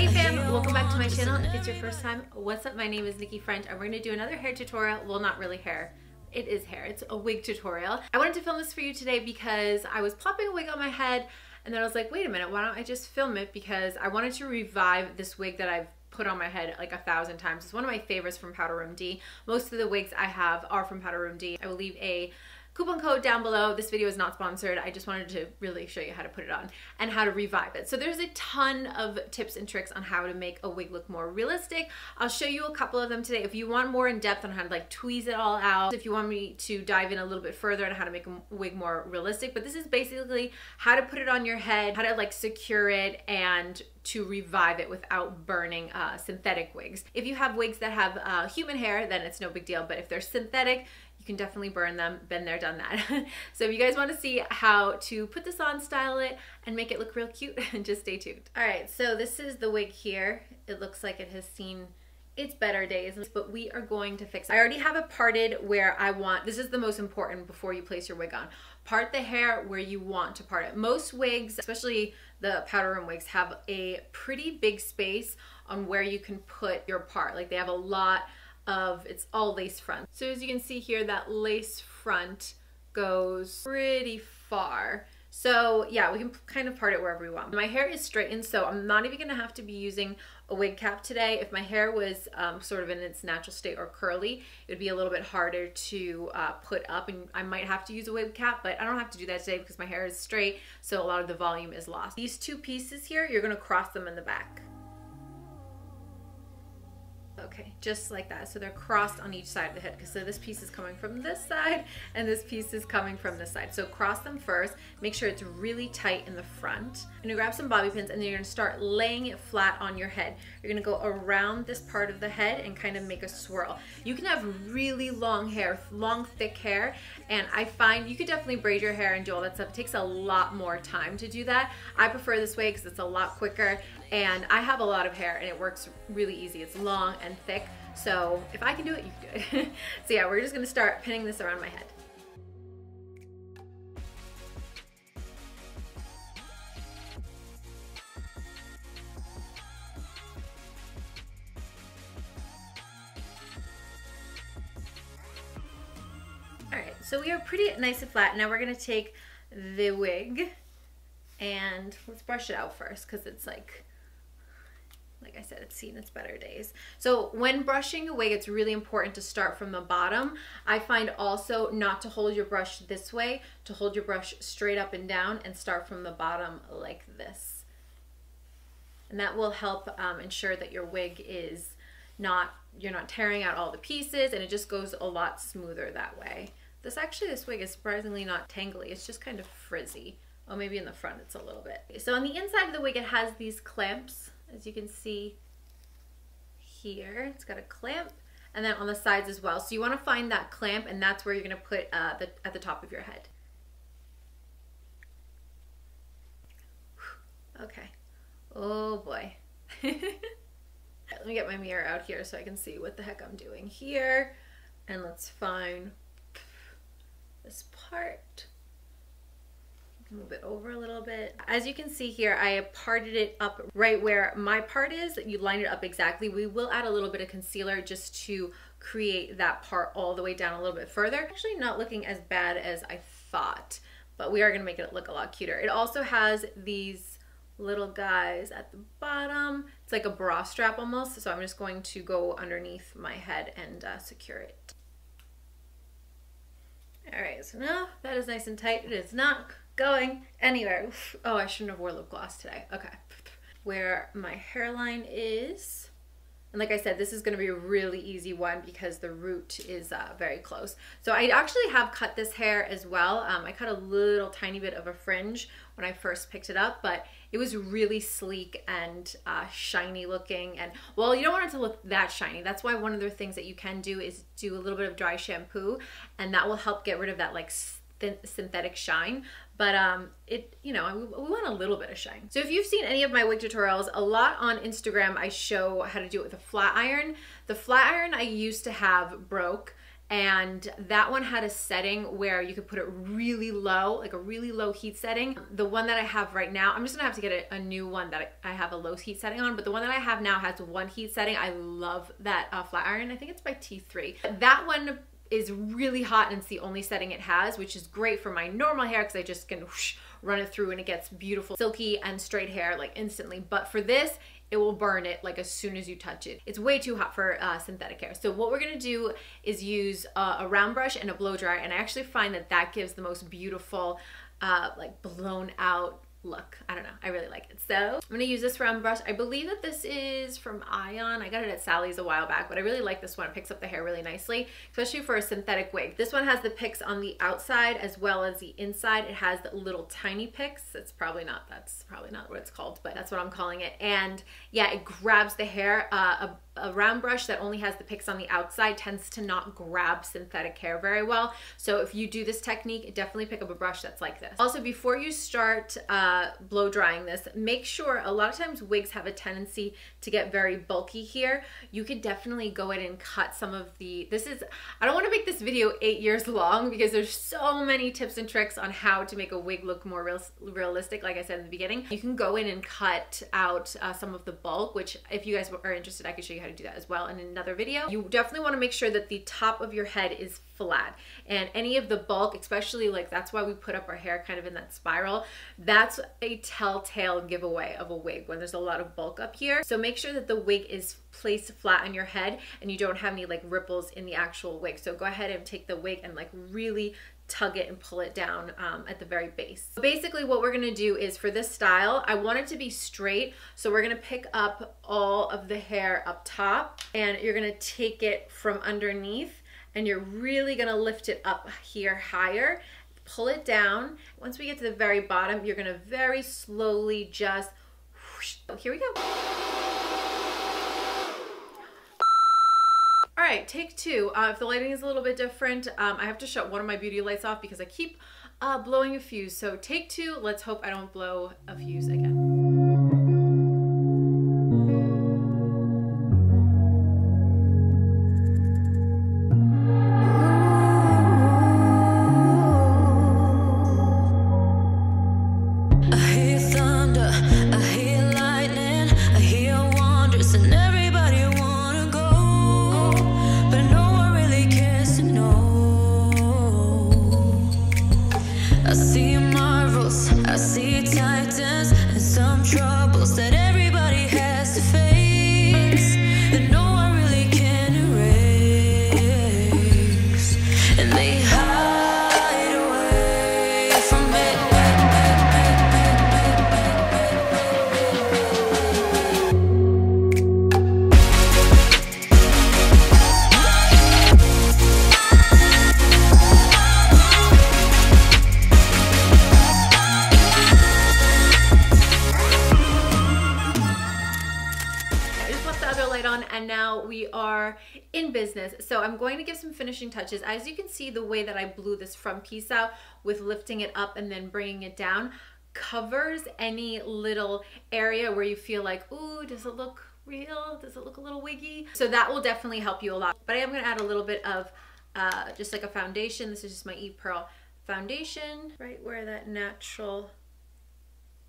Hey fam, welcome back to my channel. If it's your first time, what's up? My name is Nikki French and we're going to do another hair tutorial. Well, not really hair. It is hair. It's a wig tutorial. I wanted to film this for you today because I was plopping a wig on my head and then I was like, wait a minute, why don't I just film it? Because I wanted to revive this wig that I've put on my head like 1,000 times. It's one of my favorites from Powder Room D. Most of the wigs I have are from Powder Room D. I will leave a coupon code down below. This video is not sponsored. I just wanted to really show you how to put it on and how to revive it. So there's a ton of tips and tricks on how to make a wig look more realistic. I'll show you a couple of them today. If you want more in depth on how to like tweeze it all out, if you want me to dive in a little bit further on how to make a wig more realistic, but this is basically how to put it on your head, how to like secure it and to revive it without burning synthetic wigs. If you have wigs that have human hair, then it's no big deal, but if they're synthetic, you can definitely burn them. Been there, done that. So if you guys want to see how to put this on, style it, and make it look real cute, just stay tuned. All right, so this is the wig here. It looks like it has seen its better days, but we are going to fix it. I already have it parted where I want. This is the most important before you place your wig on. Part the hair where you want to part it. Most wigs, especially the powder room wigs, have a pretty big space on where you can put your part. Like they have a lot of, it's all lace front. So as you can see here, that lace front goes pretty far. So yeah, we can kind of part it wherever we want. My hair is straightened, so I'm not even gonna have to be using a wig cap today. If my hair was sort of in its natural state or curly, it would be a little bit harder to put up and I might have to use a wig cap, but I don't have to do that today because my hair is straight, so a lot of the volume is lost. These two pieces here, you're gonna cross them in the back. Okay, just like that. So they're crossed on each side of the head because so this piece is coming from this side and this piece is coming from this side. So cross them first, make sure it's really tight in the front. And you grab some bobby pins and then you're gonna start laying it flat on your head. You're gonna go around this part of the head and kind of make a swirl. You can have really long hair, long thick hair, and I find you could definitely braid your hair and do all that stuff. It takes a lot more time to do that. I prefer this way because it's a lot quicker and I have a lot of hair and it works really easy. It's long and thick, so if I can do it, you can do it. So yeah, we're just gonna start pinning this around my head. All right, so we are pretty nice and flat. Now we're gonna take the wig and let's brush it out first because it's like I said, it's seen its better days. So when brushing a wig, it's really important to start from the bottom. I find also not to hold your brush this way, to hold your brush straight up and down and start from the bottom like this. And that will help ensure that your wig is you're not tearing out all the pieces and it just goes a lot smoother that way. This wig is surprisingly not tangly, it's just kind of frizzy. Oh, maybe in the front it's a little bit. So on the inside of the wig, it has these clamps. As you can see here, it's got a clamp, and then on the sides as well. So you want to find that clamp, and that's where you're going to put at the top of your head. Okay. Oh boy. Let me get my mirror out here so I can see what the heck I'm doing here. And let's find this part. Move it over a little bit. As you can see here, I have parted it up right where my part is. You line it up exactly. We will add a little bit of concealer just to create that part all the way down a little bit further. Actually not looking as bad as I thought, but we are gonna make it look a lot cuter. It also has these little guys at the bottom. It's like a bra strap almost, so I'm just going to go underneath my head and secure it. All right, so now that is nice and tight. It is not going anywhere. Oh, I shouldn't have wore lip gloss today. Okay. Where my hairline is. And like I said, this is going to be a really easy one because the root is very close. So I actually have cut this hair as well. I cut a little tiny bit of a fringe when I first picked it up, but it was really sleek and shiny looking. And well, you don't want it to look that shiny. That's why one of the things that you can do is do a little bit of dry shampoo, and that will help get rid of that like synthetic shine. But we want a little bit of shine. So if you've seen any of my wig tutorials, a lot on Instagram I show how to do it with a flat iron. The flat iron I used to have broke, and that one had a setting where you could put it really low, like a really low heat setting. The one that I have right now, I'm just gonna have to get a new one that I have a low heat setting on, but the one that I have now has one heat setting. I love that flat iron. I think it's by T3. That one is really hot and it's the only setting it has, which is great for my normal hair because I just can whoosh, run it through and it gets beautiful silky and straight hair like instantly. But for this, it will burn it like as soon as you touch it. It's way too hot for synthetic hair. So what we're gonna do is use a round brush and a blow dryer, and I actually find that that gives the most beautiful like blown out look. I don't know, I really like it. So I'm gonna use this round brush. I believe that this is from Ion. I got it at Sally's a while back, but I really like this one. It picks up the hair really nicely, especially for a synthetic wig. This one has the picks on the outside as well as the inside. It has the little tiny picks. That's probably not what it's called, but that's what I'm calling it. And yeah, it grabs the hair. A round brush that only has the picks on the outside tends to not grab synthetic hair very well. So if you do this technique, definitely pick up a brush that's like this. Also, before you start blow drying this, make sure, a lot of times wigs have a tendency to get very bulky here. You could definitely go in and cut some of the, I don't want to make this video 8 years long because there's so many tips and tricks on how to make a wig look more realistic, like I said in the beginning. You can go in and cut out some of the bulk, which if you guys are interested, I can show you how to do that as well in another video. You definitely want to make sure that the top of your head is flat, and any of the bulk, especially like, that's why we put up our hair kind of in that spiral. That's a telltale giveaway of a wig when there's a lot of bulk up here. So make sure that the wig is placed flat on your head and you don't have any like ripples in the actual wig. So go ahead and take the wig and like really tug it and pull it down at the very base. So basically what we're gonna do is, for this style, I want it to be straight. So we're gonna pick up all of the hair up top and you're gonna take it from underneath and you're really gonna lift it up here higher, pull it down. Once we get to the very bottom, you're gonna very slowly just whoosh. Oh, here we go. All right, take two. If the lighting is a little bit different, I have to shut one of my beauty lights off because I keep blowing a fuse. So take two. Let's hope I don't blow a fuse again. And now we are in business. So I'm going to give some finishing touches. As you can see, the way that I blew this front piece out with lifting it up and then bringing it down covers any little area where you feel like, ooh, does it look real? Does it look a little wiggy? So that will definitely help you a lot. But I am going to add a little bit of just like a foundation. This is just my E-Pearl foundation, right where that natural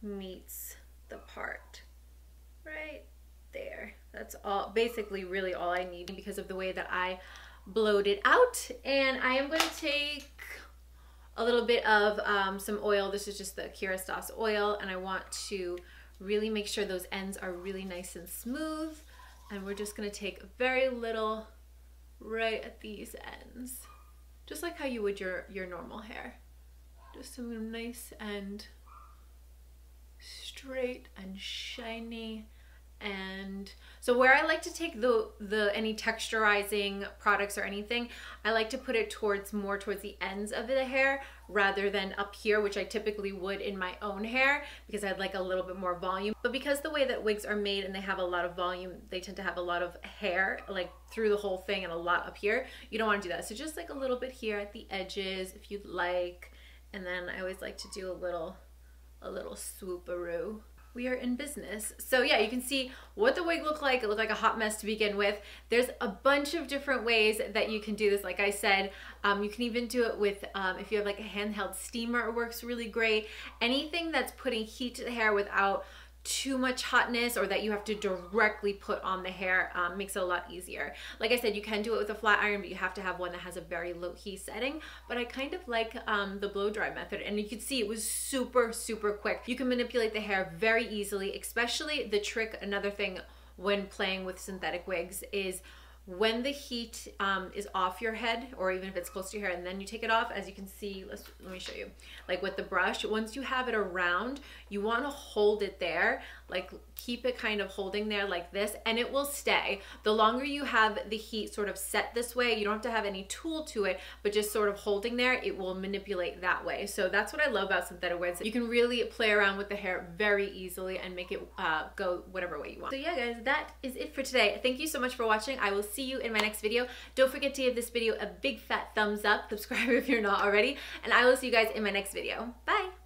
meets the part, right there. That's all, basically really all I need because of the way that I blowed it out. And I am going to take a little bit of some oil. This is just the Kerastase oil, and I want to really make sure those ends are really nice and smooth. And we're just going to take very little right at these ends, just like how you would your normal hair. Just some nice and straight and shiny. And so where I like to take any texturizing products or anything, I like to put it more towards the ends of the hair rather than up here, which I typically would in my own hair because I'd like a little bit more volume. But because the way that wigs are made and they have a lot of volume, they tend to have a lot of hair like through the whole thing and a lot up here. You don't want to do that. So just like a little bit here at the edges if you'd like. And then I always like to do a little swooparoo. we are in business. So yeah, you can see what the wig looked like. It looked like a hot mess to begin with. There's a bunch of different ways that you can do this. Like I said, you can even do it with, if you have like a handheld steamer, it works really great. Anything that's putting heat to the hair without too much hotness or that you have to directly put on the hair makes it a lot easier. Like I said, you can do it with a flat iron, but you have to have one that has a very low heat setting. But I kind of like the blow dry method, and you can see it was super, super quick. You can manipulate the hair very easily, especially the trick. Another thing when playing with synthetic wigs is when the heat is off your head, or even if it's close to your hair, and then you take it off, as you can see, let me show you, like with the brush, once you have it around, you want to hold it there, like keep it kind of holding there like this, and it will stay. The longer you have the heat sort of set this way, you don't have to have any tool to it, but just sort of holding there, it will manipulate that way. So that's what I love about synthetic wigs. You can really play around with the hair very easily and make it go whatever way you want. So yeah guys, that is it for today. Thank you so much for watching. I will see you in my next video. Don't forget to give this video a big fat thumbs up, subscribe if you're not already, and I will see you guys in my next video. Bye!